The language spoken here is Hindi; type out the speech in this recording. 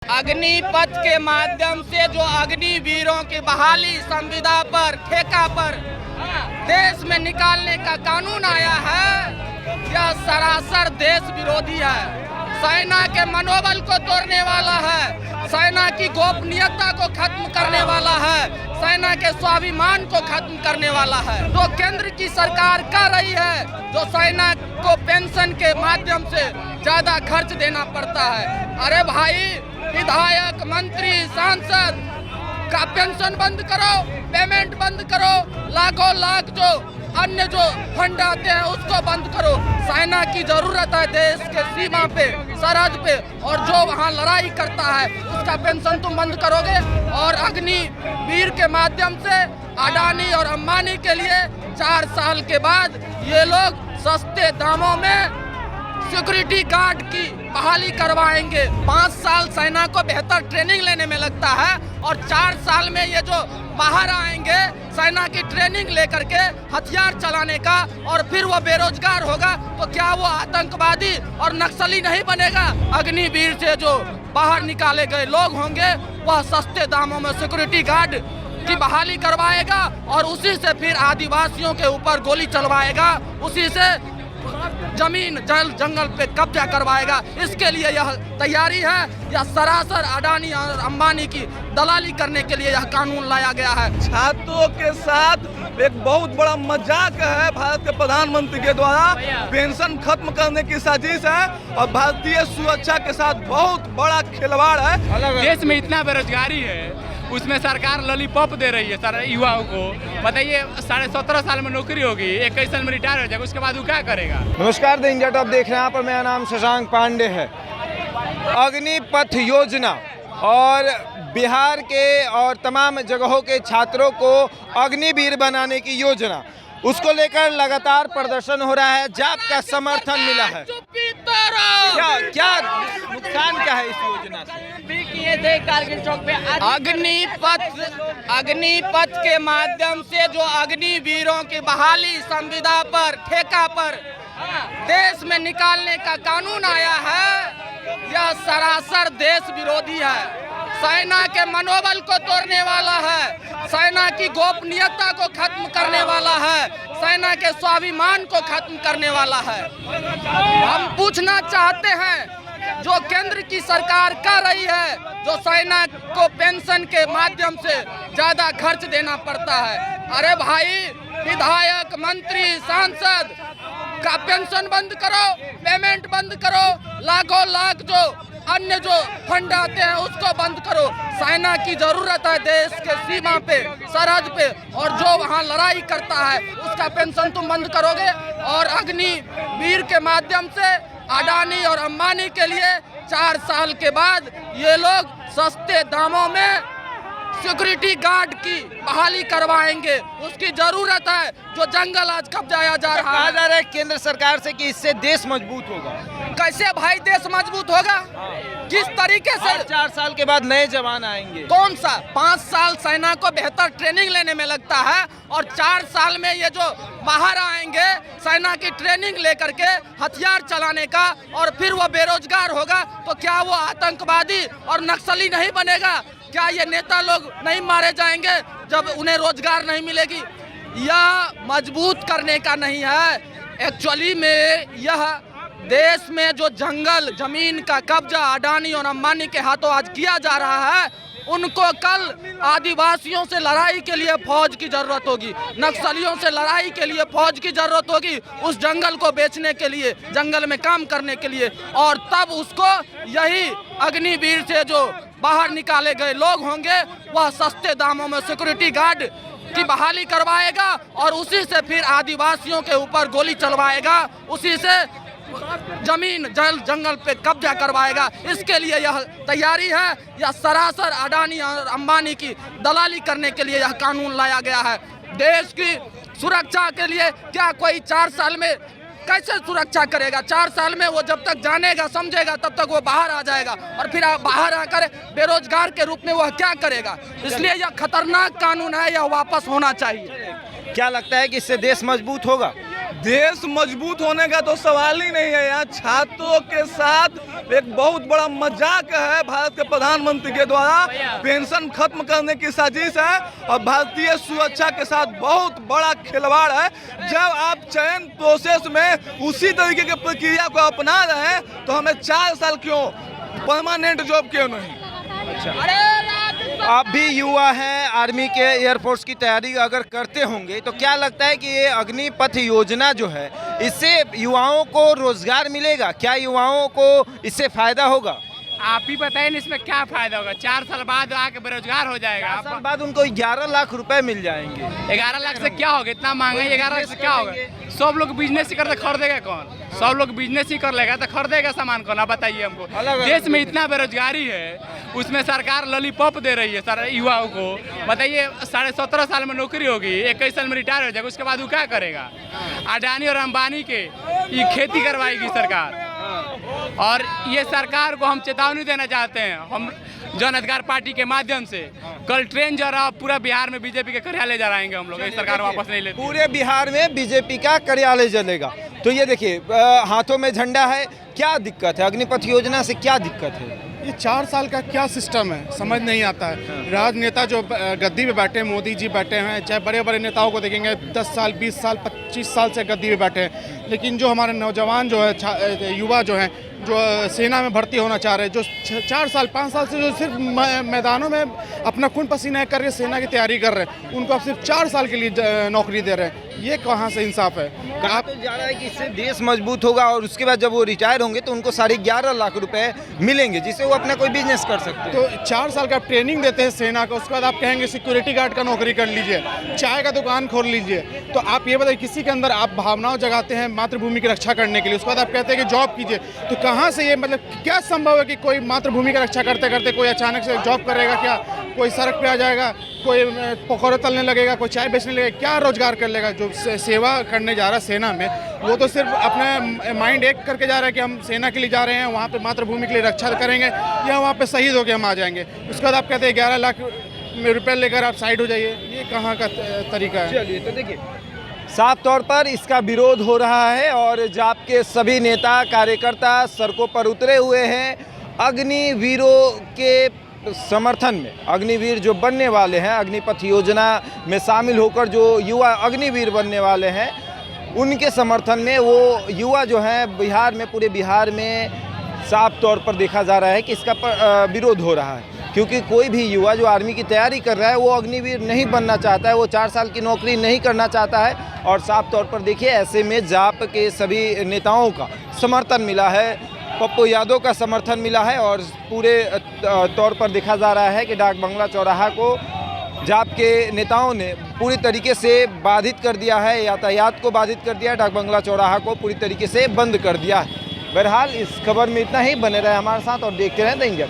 अग्निपथ के माध्यम से जो अग्निवीरों की बहाली संविदा पर ठेका पर देश में निकालने का कानून आया है, यह सरासर देश विरोधी है। सेना के मनोबल को तोड़ने वाला है, सेना की गोपनीयता को खत्म करने वाला है, सेना के स्वाभिमान को खत्म करने वाला है। तो केंद्र की सरकार कर रही है, जो सेना को पेंशन के माध्यम से ज्यादा खर्च देना पड़ता है। अरे भाई, विधायक, मंत्री, सांसद का पेंशन बंद करो, पेमेंट बंद करो, लाखों लाख जो अन्य जो फंड आते हैं उसको बंद करो। सेना की जरूरत है देश के सीमा पे, सरहद पे, और जो वहाँ लड़ाई करता है उसका पेंशन तुम बंद करोगे। और अग्निवीर के माध्यम से अडानी और अंबानी के लिए 4 साल के बाद ये लोग सस्ते दामों में सिक्योरिटी गार्ड की बहाली करवाएंगे। 5 साल सेना को बेहतर ट्रेनिंग लेने में लगता है और 4 साल में ये जो बाहर आएंगे सेना की ट्रेनिंग लेकर के हथियार चलाने का, और फिर वो बेरोजगार होगा तो क्या वो आतंकवादी और नक्सली नहीं बनेगा? अग्निवीर से जो बाहर निकाले गए लोग होंगे वह सस्ते दामों में सिक्योरिटी गार्ड की बहाली करवाएगा और उसी से फिर आदिवासियों के ऊपर गोली चलवाएगा, उसी से जमीन जल जंगल पे कब्जा करवाएगा। इसके लिए यह तैयारी है, यह सरासर अडानी और अंबानी की दलाली करने के लिए यह कानून लाया गया है। छात्रों के साथ एक बहुत बड़ा मजाक है भारत के प्रधानमंत्री के द्वारा। पेंशन खत्म करने की साजिश है और भारतीय सुरक्षा के साथ बहुत बड़ा खिलवाड़ है। देश में इतना बेरोजगारी है, उसमें सरकार लॉलीपॉप दे रही है सर युवाओं को। बताइए, 17.5 साल में नौकरी होगी, 21 साल में रिटायर हो जाएगा, उसके बाद वो क्या करेगा? नमस्कार, द इंडिया टॉप देख रहे हैं। यहाँ पर मेरा नाम शशांक पांडे है। अग्निपथ योजना और बिहार के और तमाम जगहों के छात्रों को अग्निवीर बनाने की योजना, उसको लेकर लगातार प्रदर्शन हो रहा है। जाप का समर्थन मिला है। क्या नुकसान क्या है इस योजना से? अग्निपथ के माध्यम से जो अग्निवीरों की बहाली संविदा पर ठेका पर देश में निकालने का कानून आया है, यह सरासर देश विरोधी है। सेना के मनोबल को तोड़ने वाला है, सेना की गोपनीयता को खत्म करने वाला है, सेना के स्वाभिमान को खत्म करने वाला है। हम पूछना चाहते हैं, जो केंद्र की सरकार कर रही है, जो सेना को पेंशन के माध्यम से ज्यादा खर्च देना पड़ता है। अरे भाई, विधायक, मंत्री, सांसद का पेंशन बंद करो, पेमेंट बंद करो, लाखों लाख जो अन्य जो फंड आते हैं उसको बंद करो। सेना की जरूरत है देश के सीमा पे, सरहद पे, और जो वहाँ लड़ाई करता है उसका पेंशन तुम बंद करोगे। और अग्निवीर के माध्यम से अडानी और अंबानी के लिए 4 साल के बाद ये लोग सस्ते दामों में सिक्योरिटी गार्ड की बहाली करवाएंगे। उसकी जरूरत है, जो जंगल आज कब्जाया जा रहा है। कहा जा रहा है केंद्र सरकार से कि इससे देश मजबूत होगा। कैसे भाई देश मजबूत होगा? किस तरीके से? 4 साल के बाद नए जवान आएंगे। कौन सा? 5 साल सेना को बेहतर ट्रेनिंग लेने में लगता है और 4 साल में ये जो बाहर आएंगे सेना की ट्रेनिंग लेकर के हथियार चलाने का, और फिर वो बेरोजगार होगा तो क्या वो आतंकवादी और नक्सली नहीं बनेगा? क्या ये नेता लोग नहीं मारे जाएंगे जब उन्हें रोजगार नहीं मिलेगी? यह मजबूत करने का नहीं है। एक्चुअली में यह देश में जो जंगल जमीन का कब्जा अडानी और अंबानी के हाथों आज किया जा रहा है, उनको कल आदिवासियों से लड़ाई के लिए फौज की जरूरत होगी, नक्सलियों से लड़ाई के लिए फौज की जरूरत होगी, उस जंगल को बेचने के लिए, जंगल में काम करने के लिए। और तब उसको यही अग्निवीर से जो बाहर निकाले गए लोग होंगे वह सस्ते दामों में सिक्योरिटी गार्ड की बहाली करवाएगा और उसी से फिर आदिवासियों के ऊपर गोली चलवाएगा, उसी से जमीन जल जंगल पे कब्जा करवाएगा। इसके लिए यह तैयारी है, यह सरासर अडानी और अंबानी की दलाली करने के लिए यह कानून लाया गया है। देश की सुरक्षा के लिए क्या कोई 4 साल में कैसे सुरक्षा करेगा? 4 साल में वो जब तक जानेगा समझेगा तब तक वो बाहर आ जाएगा, और फिर बाहर आकर बेरोजगार के रूप में वह क्या करेगा? इसलिए यह खतरनाक कानून है, यह वापस होना चाहिए। क्या लगता है कि इससे देश मजबूत होगा? देश मजबूत होने का तो सवाल ही नहीं है। यहाँ छात्रों के साथ एक बहुत बड़ा मजाक है भारत के प्रधानमंत्री के द्वारा। पेंशन खत्म करने की साजिश है और भारतीय सुरक्षा के साथ बहुत बड़ा खिलवाड़ है। जब आप चयन प्रोसेस में उसी तरीके की प्रक्रिया को अपना रहे हैं तो हमें 4 साल क्यों, परमानेंट जॉब क्यों नहीं? आप भी युवा हैं, आर्मी के एयरफोर्स की तैयारी अगर करते होंगे तो क्या लगता है कि ये अग्निपथ योजना जो है इससे युवाओं को रोजगार मिलेगा? क्या युवाओं को इससे फायदा होगा? आप ही बताइए ना इसमें क्या फायदा होगा? 4 साल बाद आके बेरोजगार हो जाएगा। 4 साल बाद उनको 11 लाख रुपए मिल जाएंगे। 11 लाख से क्या होगा? इतना महंगा 11 लाख से क्या होगा? सब लोग बिजनेस ही करते, खरीदेगा कौन? सब लोग बिजनेस ही कर लेगा तो खरीदेगा सामान कौन? आप बताइए हमको। देश में इतना बेरोजगारी है, उसमें सरकार लॉलीपॉप दे रही है सारे युवाओं को। बताइए 17.5 साल में नौकरी होगी, 21 साल में रिटायर हो जाएगा, उसके बाद वो क्या करेगा? अडानी और अंबानी के ये खेती करवाएगी सरकार। और ये सरकार को हम चेतावनी देना चाहते हैं, हम जन अधिकार पार्टी के माध्यम से। कल ट्रेन जा रहा, पूरा बिहार में बीजेपी के कार्यालय जलाएंगे हम लोग, सरकार वापस नहीं लेती। पूरे बिहार में बीजेपी का कार्यालय जलेगा। तो ये देखिए हाथों में झंडा है, क्या दिक्कत है? अग्निपथ योजना से क्या दिक्कत है? ये 4 साल का क्या सिस्टम है समझ नहीं आता है। राजनेता जो गद्दी पे बैठे हैं, मोदी जी बैठे हैं, चाहे बड़े बड़े नेताओं को देखेंगे 10 साल 20 साल 25 साल से गद्दी पे बैठे हैं, लेकिन जो हमारे नौजवान जो है, युवा जो हैं, जो सेना में भर्ती होना चाह रहे हैं, जो 4 साल 5 साल से जो सिर्फ मैदानों में अपना खून पसीना करके सेना की तैयारी कर रहे हैं, उनको आप सिर्फ 4 साल के लिए नौकरी दे रहे हैं। ये कहाँ से इंसाफ है? कहा तो जा रहा है कि इससे देश मजबूत होगा और उसके बाद जब वो रिटायर होंगे तो उनको 11.5 लाख रुपए मिलेंगे, जिससे वो अपना कोई बिजनेस कर सकते हैं। तो 4 साल का आप ट्रेनिंग देते हैं सेना का, उसके बाद आप कहेंगे सिक्योरिटी गार्ड का नौकरी कर लीजिए, चाय का दुकान खोल लीजिए। तो आप ये बताइए, किसी के अंदर आप भावनाओं जगाते हैं मातृभूमि की रक्षा करने के लिए, उसके बाद आप कहते हैं कि जॉब कीजिए। तो कहाँ से ये, मतलब क्या संभव है कि कोई मातृभूमि की रक्षा करते करते कोई अचानक से जॉब करेगा? क्या कोई सड़क पे आ जाएगा, कोई पकौड़े तलने लगेगा, कोई चाय बेचने लगेगा? क्या रोजगार कर लेगा? जो सेवा करने जा रहा है सेना में, वो तो सिर्फ अपने माइंड एक करके जा रहा है कि हम सेना के लिए जा रहे हैं, वहाँ पे मातृभूमि के लिए रक्षा करेंगे या वहाँ पे शहीद होकर हम आ जाएंगे। उसके बाद आप कहते हैं 11 लाख रुपये लेकर आप साइड हो जाइए। ये कहाँ का तरीका है? चलिए तो देखिए, साफ तौर पर इसका विरोध हो रहा है और जाप के सभी नेता कार्यकर्ता सड़कों पर उतरे हुए हैं अग्निवीरों के समर्थन में। अग्निवीर जो बनने वाले हैं, अग्निपथ योजना में शामिल होकर जो युवा अग्निवीर बनने वाले हैं, उनके समर्थन में वो युवा जो हैं बिहार में, पूरे बिहार में साफ तौर पर देखा जा रहा है कि इसका विरोध हो रहा है। क्योंकि कोई भी युवा जो आर्मी की तैयारी कर रहा है वो अग्निवीर नहीं बनना चाहता है, वो 4 साल की नौकरी नहीं करना चाहता है। और साफ तौर पर देखिए, ऐसे में जाप के सभी नेताओं का समर्थन मिला है, पप्पू यादव का समर्थन मिला है और पूरे तौर पर देखा जा रहा है कि डाक बंगला चौराहा को जाप के नेताओं ने पूरी तरीके से बाधित कर दिया है, यातायात को बाधित कर दिया है, डाक बंगला चौराहा को पूरी तरीके से बंद कर दिया है। बहरहाल इस खबर में इतना ही, बने रहे हमारे साथ और देखते रहें द इंडिया।